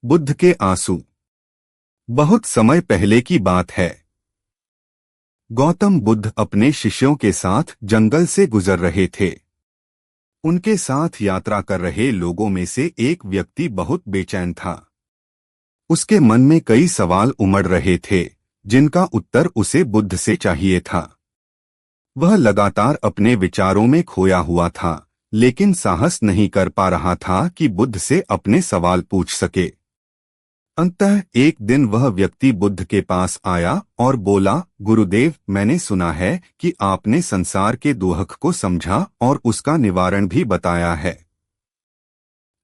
बुद्ध के आंसू। बहुत समय पहले की बात है। गौतम बुद्ध अपने शिष्यों के साथ जंगल से गुजर रहे थे। उनके साथ यात्रा कर रहे लोगों में से एक व्यक्ति बहुत बेचैन था। उसके मन में कई सवाल उमड़ रहे थे, जिनका उत्तर उसे बुद्ध से चाहिए था। वह लगातार अपने विचारों में खोया हुआ था, लेकिन साहस नहीं कर पा रहा था कि बुद्ध से अपने सवाल पूछ सके। अंततः एक दिन वह व्यक्ति बुद्ध के पास आया और बोला, गुरुदेव, मैंने सुना है कि आपने संसार के दुख को समझा और उसका निवारण भी बताया है।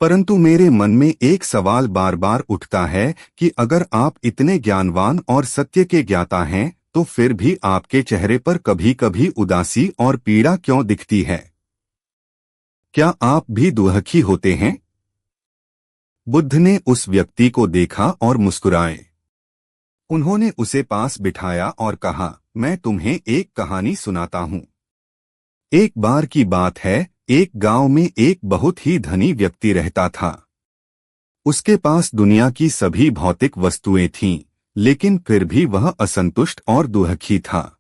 परंतु मेरे मन में एक सवाल बार बार उठता है कि अगर आप इतने ज्ञानवान और सत्य के ज्ञाता हैं, तो फिर भी आपके चेहरे पर कभी कभी उदासी और पीड़ा क्यों दिखती है? क्या आप भी दुखी होते हैं? बुद्ध ने उस व्यक्ति को देखा और मुस्कुराए। उन्होंने उसे पास बिठाया और कहा, मैं तुम्हें एक कहानी सुनाता हूँ। एक बार की बात है, एक गांव में एक बहुत ही धनी व्यक्ति रहता था। उसके पास दुनिया की सभी भौतिक वस्तुएं थीं, लेकिन फिर भी वह असंतुष्ट और दुखी था।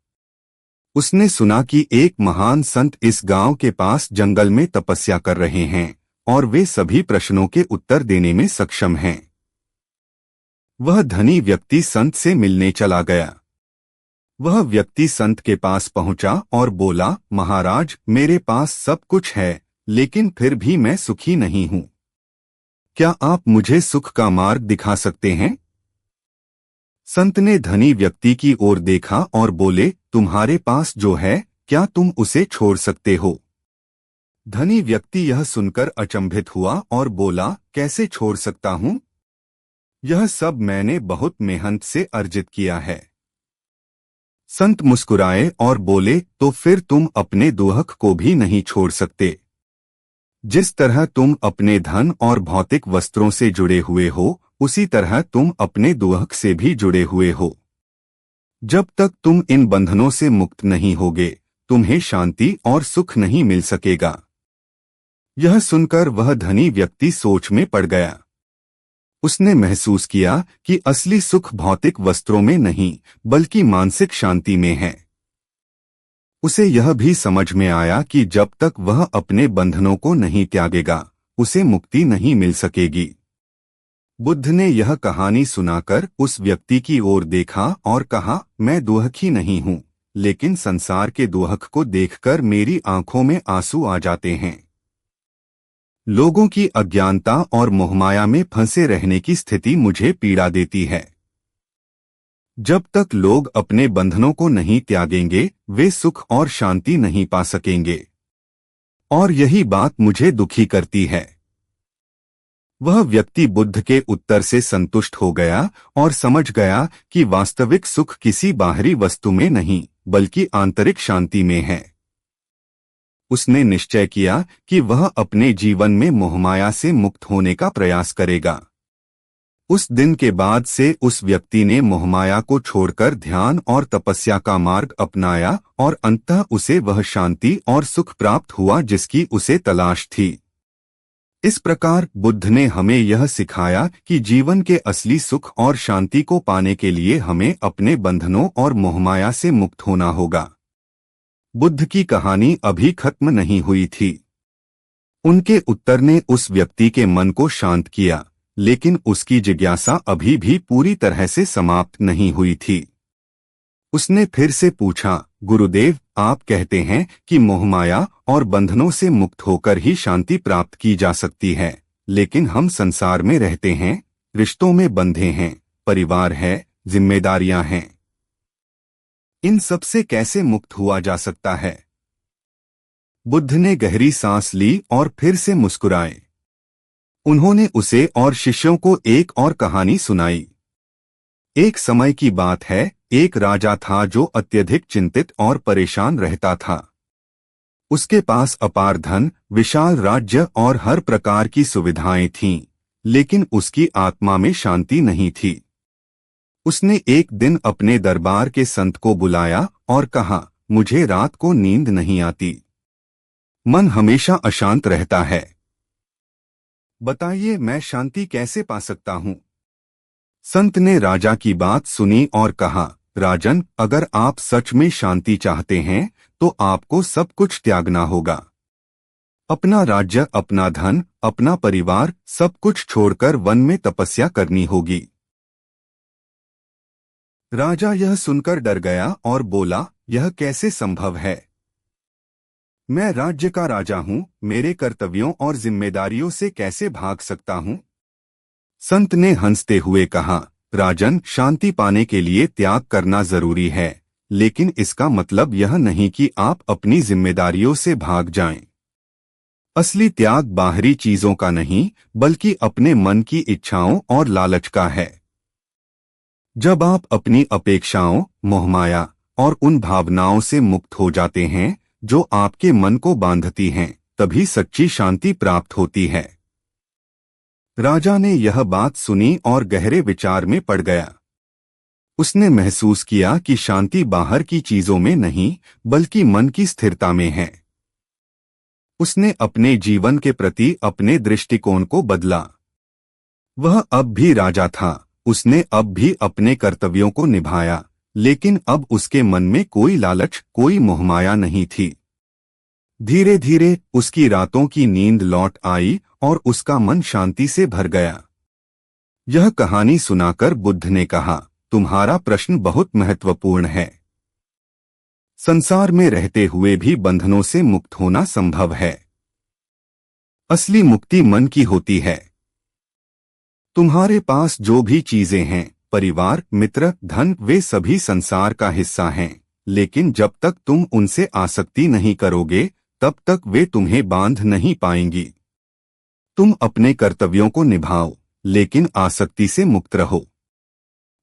उसने सुना कि एक महान संत इस गांव के पास जंगल में तपस्या कर रहे हैं और वे सभी प्रश्नों के उत्तर देने में सक्षम हैं। वह धनी व्यक्ति संत से मिलने चला गया। वह व्यक्ति संत के पास पहुंचा और बोला, महाराज, मेरे पास सब कुछ है, लेकिन फिर भी मैं सुखी नहीं हूं। क्या आप मुझे सुख का मार्ग दिखा सकते हैं? संत ने धनी व्यक्ति की ओर देखा और बोले, तुम्हारे पास जो है, क्या तुम उसे छोड़ सकते हो? धनी व्यक्ति यह सुनकर अचंभित हुआ और बोला, कैसे छोड़ सकता हूं? यह सब मैंने बहुत मेहनत से अर्जित किया है। संत मुस्कुराए और बोले, तो फिर तुम अपने दुख को भी नहीं छोड़ सकते। जिस तरह तुम अपने धन और भौतिक वस्त्रों से जुड़े हुए हो, उसी तरह तुम अपने दुख से भी जुड़े हुए हो। जब तक तुम इन बंधनों से मुक्त नहीं होगे, तुम्हें शांति और सुख नहीं मिल सकेगा। यह सुनकर वह धनी व्यक्ति सोच में पड़ गया। उसने महसूस किया कि असली सुख भौतिक वस्त्रों में नहीं, बल्कि मानसिक शांति में है। उसे यह भी समझ में आया कि जब तक वह अपने बंधनों को नहीं त्यागेगा, उसे मुक्ति नहीं मिल सकेगी। बुद्ध ने यह कहानी सुनाकर उस व्यक्ति की ओर देखा और कहा, मैं दुखी नहीं हूँ, लेकिन संसार के दुख को देखकर मेरी आंखों में आंसू आ जाते हैं। लोगों की अज्ञानता और मोहमाया में फंसे रहने की स्थिति मुझे पीड़ा देती है। जब तक लोग अपने बंधनों को नहीं त्यागेंगे, वे सुख और शांति नहीं पा सकेंगे। और यही बात मुझे दुखी करती है। वह व्यक्ति बुद्ध के उत्तर से संतुष्ट हो गया और समझ गया कि वास्तविक सुख किसी बाहरी वस्तु में नहीं, बल्कि आंतरिक शांति में है। उसने निश्चय किया कि वह अपने जीवन में मोहमाया से मुक्त होने का प्रयास करेगा। उस दिन के बाद से उस व्यक्ति ने मोहमाया को छोड़कर ध्यान और तपस्या का मार्ग अपनाया और अंततः उसे वह शांति और सुख प्राप्त हुआ जिसकी उसे तलाश थी। इस प्रकार बुद्ध ने हमें यह सिखाया कि जीवन के असली सुख और शांति को पाने के लिए हमें अपने बंधनों और मोहमाया से मुक्त होना होगा। बुद्ध की कहानी अभी खत्म नहीं हुई थी। उनके उत्तर ने उस व्यक्ति के मन को शांत किया, लेकिन उसकी जिज्ञासा अभी भी पूरी तरह से समाप्त नहीं हुई थी। उसने फिर से पूछा, गुरुदेव, आप कहते हैं कि मोहमाया और बंधनों से मुक्त होकर ही शांति प्राप्त की जा सकती है, लेकिन हम संसार में रहते हैं, रिश्तों में बंधे हैं, परिवार है, जिम्मेदारियां हैं। इन सब से कैसे मुक्त हुआ जा सकता है? बुद्ध ने गहरी सांस ली और फिर से मुस्कुराए। उन्होंने उसे और शिष्यों को एक और कहानी सुनाई। एक समय की बात है, एक राजा था जो अत्यधिक चिंतित और परेशान रहता था। उसके पास अपार धन, विशाल राज्य और हर प्रकार की सुविधाएं थीं, लेकिन उसकी आत्मा में शांति नहीं थी। उसने एक दिन अपने दरबार के संत को बुलाया और कहा, मुझे रात को नींद नहीं आती। मन हमेशा अशांत रहता है। बताइए, मैं शांति कैसे पा सकता हूँ? संत ने राजा की बात सुनी और कहा, राजन, अगर आप सच में शांति चाहते हैं तो आपको सब कुछ त्यागना होगा। अपना राज्य, अपना धन, अपना परिवार, सब कुछ छोड़कर वन में तपस्या करनी होगी। राजा यह सुनकर डर गया और बोला, यह कैसे संभव है? मैं राज्य का राजा हूँ, मेरे कर्तव्यों और जिम्मेदारियों से कैसे भाग सकता हूँ? संत ने हंसते हुए कहा, राजन, शांति पाने के लिए त्याग करना जरूरी है, लेकिन इसका मतलब यह नहीं कि आप अपनी जिम्मेदारियों से भाग जाएं। असली त्याग बाहरी चीजों का नहीं, बल्कि अपने मन की इच्छाओं और लालच का है। जब आप अपनी अपेक्षाओं, मोहमाया और उन भावनाओं से मुक्त हो जाते हैं जो आपके मन को बांधती हैं, तभी सच्ची शांति प्राप्त होती है। राजा ने यह बात सुनी और गहरे विचार में पड़ गया। उसने महसूस किया कि शांति बाहर की चीजों में नहीं, बल्कि मन की स्थिरता में है। उसने अपने जीवन के प्रति अपने दृष्टिकोण को बदला। वह अब भी राजा था, उसने अब भी अपने कर्तव्यों को निभाया, लेकिन अब उसके मन में कोई लालच, कोई मोहमाया नहीं थी। धीरे धीरे उसकी रातों की नींद लौट आई और उसका मन शांति से भर गया। यह कहानी सुनाकर बुद्ध ने कहा, तुम्हारा प्रश्न बहुत महत्वपूर्ण है। संसार में रहते हुए भी बंधनों से मुक्त होना संभव है। असली मुक्ति मन की होती है। तुम्हारे पास जो भी चीजें हैं, परिवार, मित्र, धन, वे सभी संसार का हिस्सा हैं, लेकिन जब तक तुम उनसे आसक्ति नहीं करोगे, तब तक वे तुम्हें बांध नहीं पाएंगी। तुम अपने कर्तव्यों को निभाओ, लेकिन आसक्ति से मुक्त रहो।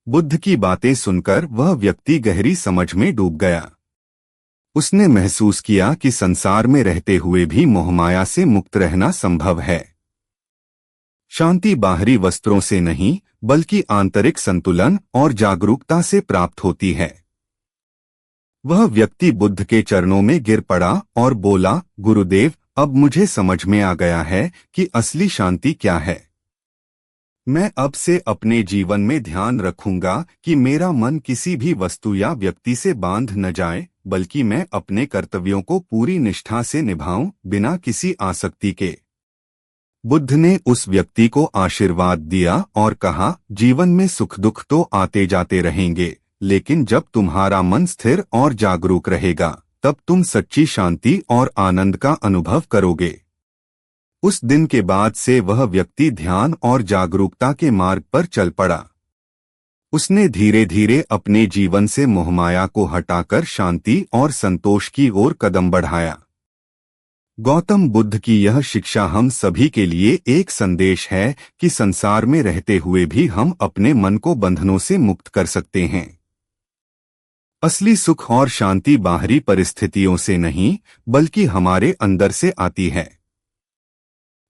बुद्ध की बातें सुनकर वह व्यक्ति गहरी समझ में डूब गया। उसने महसूस किया कि संसार में रहते हुए भी मोहमाया से मुक्त रहना संभव है। शांति बाहरी वस्त्रों से नहीं, बल्कि आंतरिक संतुलन और जागरूकता से प्राप्त होती है। वह व्यक्ति बुद्ध के चरणों में गिर पड़ा और बोला, गुरुदेव, अब मुझे समझ में आ गया है कि असली शांति क्या है। मैं अब से अपने जीवन में ध्यान रखूंगा कि मेरा मन किसी भी वस्तु या व्यक्ति से बांध न जाए, बल्कि मैं अपने कर्तव्यों को पूरी निष्ठा से निभाऊं, बिना किसी आसक्ति के। बुद्ध ने उस व्यक्ति को आशीर्वाद दिया और कहा, जीवन में सुख दुख तो आते जाते रहेंगे, लेकिन जब तुम्हारा मन स्थिर और जागरूक रहेगा, तब तुम सच्ची शांति और आनंद का अनुभव करोगे। उस दिन के बाद से वह व्यक्ति ध्यान और जागरूकता के मार्ग पर चल पड़ा। उसने धीरे धीरे अपने जीवन से मोहमाया को हटाकर शांति और संतोष की ओर कदम बढ़ाया। गौतम बुद्ध की यह शिक्षा हम सभी के लिए एक संदेश है कि संसार में रहते हुए भी हम अपने मन को बंधनों से मुक्त कर सकते हैं। असली सुख और शांति बाहरी परिस्थितियों से नहीं, बल्कि हमारे अंदर से आती है।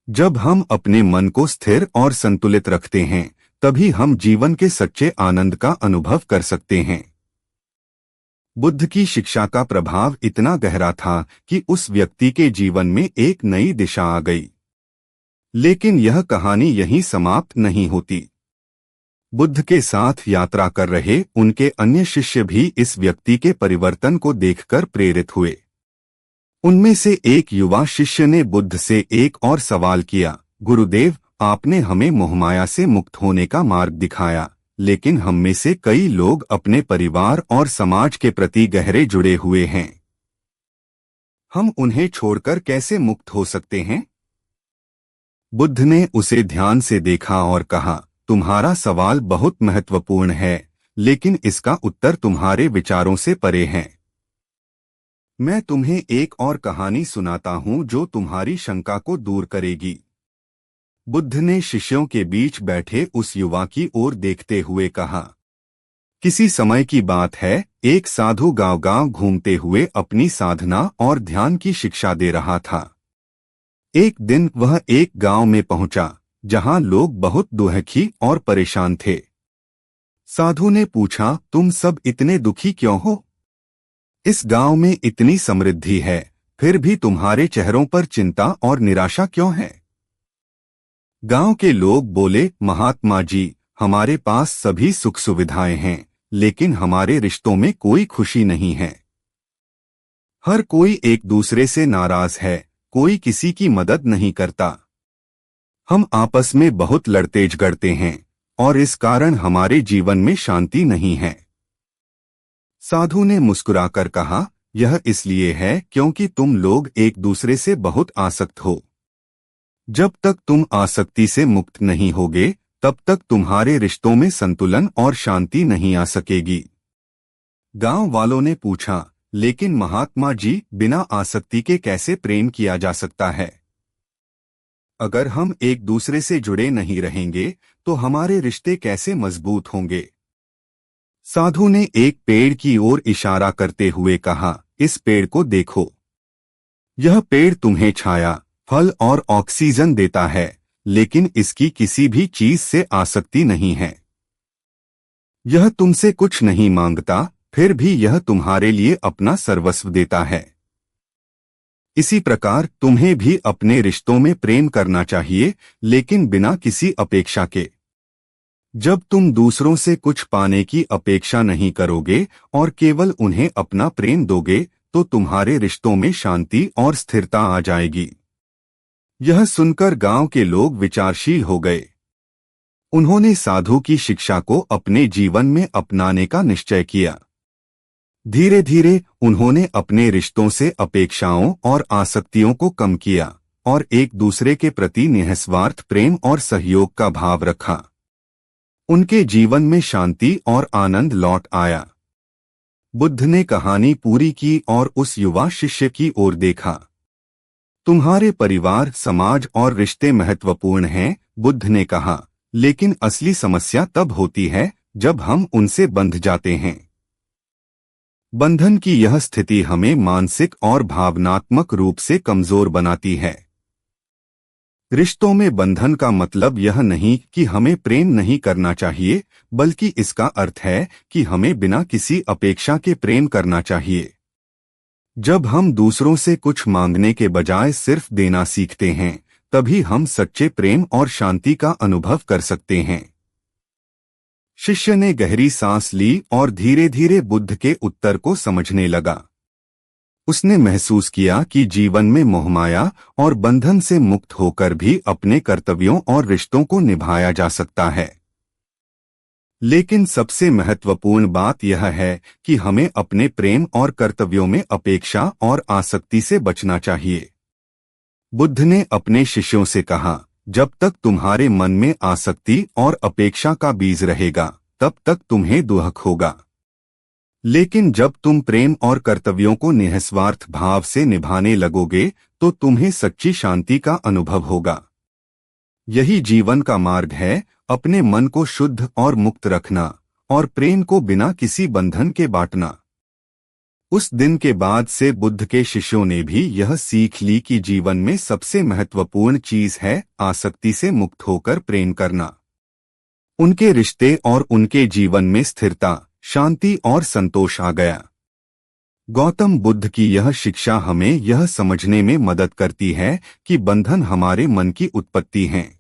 जब हम अपने मन को स्थिर और संतुलित रखते हैं, तभी हम जीवन के सच्चे आनंद का अनुभव कर सकते हैं। बुद्ध की शिक्षा का प्रभाव इतना गहरा था कि उस व्यक्ति के जीवन में एक नई दिशा आ गई। लेकिन यह कहानी यहीं समाप्त नहीं होती। बुद्ध के साथ यात्रा कर रहे उनके अन्य शिष्य भी इस व्यक्ति के परिवर्तन को देखकर प्रेरित हुए। उनमें से एक युवा शिष्य ने बुद्ध से एक और सवाल किया, गुरुदेव, आपने हमें मोहमाया से मुक्त होने का मार्ग दिखाया, लेकिन हम में से कई लोग अपने परिवार और समाज के प्रति गहरे जुड़े हुए हैं। हम उन्हें छोड़कर कैसे मुक्त हो सकते हैं? बुद्ध ने उसे ध्यान से देखा और कहा, तुम्हारा सवाल बहुत महत्वपूर्ण है, लेकिन इसका उत्तर तुम्हारे विचारों से परे है। मैं तुम्हें एक और कहानी सुनाता हूं जो तुम्हारी शंका को दूर करेगी। बुद्ध ने शिष्यों के बीच बैठे उस युवा की ओर देखते हुए कहा, किसी समय की बात है, एक साधु गांव-गांव घूमते हुए अपनी साधना और ध्यान की शिक्षा दे रहा था। एक दिन वह एक गांव में पहुंचा, जहां लोग बहुत दुखी और परेशान थे। साधु ने पूछा, तुम सब इतने दुखी क्यों हो? इस गांव में इतनी समृद्धि है, फिर भी तुम्हारे चेहरों पर चिंता और निराशा क्यों है? गांव के लोग बोले, महात्मा जी, हमारे पास सभी सुख सुविधाएं हैं, लेकिन हमारे रिश्तों में कोई खुशी नहीं है। हर कोई एक दूसरे से नाराज है, कोई किसी की मदद नहीं करता। हम आपस में बहुत लड़ते झगड़ते हैं और इस कारण हमारे जीवन में शांति नहीं है। साधु ने मुस्कुराकर कहा, यह इसलिए है क्योंकि तुम लोग एक दूसरे से बहुत आसक्त हो। जब तक तुम आसक्ति से मुक्त नहीं होगे, तब तक तुम्हारे रिश्तों में संतुलन और शांति नहीं आ सकेगी। गांव वालों ने पूछा, लेकिन महात्मा जी, बिना आसक्ति के कैसे प्रेम किया जा सकता है? अगर हम एक दूसरे से जुड़े नहीं रहेंगे तो हमारे रिश्ते कैसे मजबूत होंगे? साधु ने एक पेड़ की ओर इशारा करते हुए कहा, इस पेड़ को देखो। यह पेड़ तुम्हें छाया, फल और ऑक्सीजन देता है, लेकिन इसकी किसी भी चीज से आसक्ति नहीं है। यह तुमसे कुछ नहीं मांगता, फिर भी यह तुम्हारे लिए अपना सर्वस्व देता है। इसी प्रकार तुम्हें भी अपने रिश्तों में प्रेम करना चाहिए, लेकिन बिना किसी अपेक्षा के। जब तुम दूसरों से कुछ पाने की अपेक्षा नहीं करोगे और केवल उन्हें अपना प्रेम दोगे, तो तुम्हारे रिश्तों में शांति और स्थिरता आ जाएगी। यह सुनकर गांव के लोग विचारशील हो गए। उन्होंने साधु की शिक्षा को अपने जीवन में अपनाने का निश्चय किया। धीरे धीरे उन्होंने अपने रिश्तों से अपेक्षाओं और आसक्तियों को कम किया और एक दूसरे के प्रति निस्वार्थ प्रेम और सहयोग का भाव रखा। उनके जीवन में शांति और आनंद लौट आया। बुद्ध ने कहानी पूरी की और उस युवा शिष्य की ओर देखा। तुम्हारे परिवार, समाज और रिश्ते महत्वपूर्ण हैं, बुद्ध ने कहा, लेकिन असली समस्या तब होती है जब हम उनसे बंध जाते हैं। बंधन की यह स्थिति हमें मानसिक और भावनात्मक रूप से कमजोर बनाती है। रिश्तों में बंधन का मतलब यह नहीं कि हमें प्रेम नहीं करना चाहिए, बल्कि इसका अर्थ है कि हमें बिना किसी अपेक्षा के प्रेम करना चाहिए। जब हम दूसरों से कुछ मांगने के बजाय सिर्फ देना सीखते हैं, तभी हम सच्चे प्रेम और शांति का अनुभव कर सकते हैं। शिष्य ने गहरी सांस ली और धीरे धीरे बुद्ध के उत्तर को समझने लगा। उसने महसूस किया कि जीवन में मोहमाया और बंधन से मुक्त होकर भी अपने कर्तव्यों और रिश्तों को निभाया जा सकता है। लेकिन सबसे महत्वपूर्ण बात यह है कि हमें अपने प्रेम और कर्तव्यों में अपेक्षा और आसक्ति से बचना चाहिए। बुद्ध ने अपने शिष्यों से कहा, जब तक तुम्हारे मन में आसक्ति और अपेक्षा का बीज रहेगा, तब तक तुम्हें दुख होगा। लेकिन जब तुम प्रेम और कर्तव्यों को निस्वार्थ भाव से निभाने लगोगे, तो तुम्हें सच्ची शांति का अनुभव होगा। यही जीवन का मार्ग है, अपने मन को शुद्ध और मुक्त रखना और प्रेम को बिना किसी बंधन के बांटना। उस दिन के बाद से बुद्ध के शिष्यों ने भी यह सीख ली कि जीवन में सबसे महत्वपूर्ण चीज है आसक्ति से मुक्त होकर प्रेम करना। उनके रिश्ते और उनके जीवन में स्थिरता, शांति और संतोष आ गया। गौतम बुद्ध की यह शिक्षा हमें यह समझने में मदद करती है कि बंधन हमारे मन की उत्पत्ति हैं।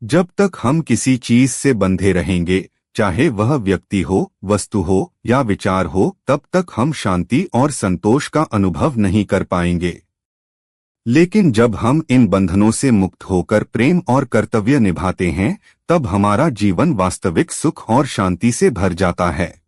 जब तक हम किसी चीज से बंधे रहेंगे, चाहे वह व्यक्ति हो, वस्तु हो या विचार हो, तब तक हम शांति और संतोष का अनुभव नहीं कर पाएंगे। लेकिन जब हम इन बंधनों से मुक्त होकर प्रेम और कर्तव्य निभाते हैं, तब हमारा जीवन वास्तविक सुख और शांति से भर जाता है।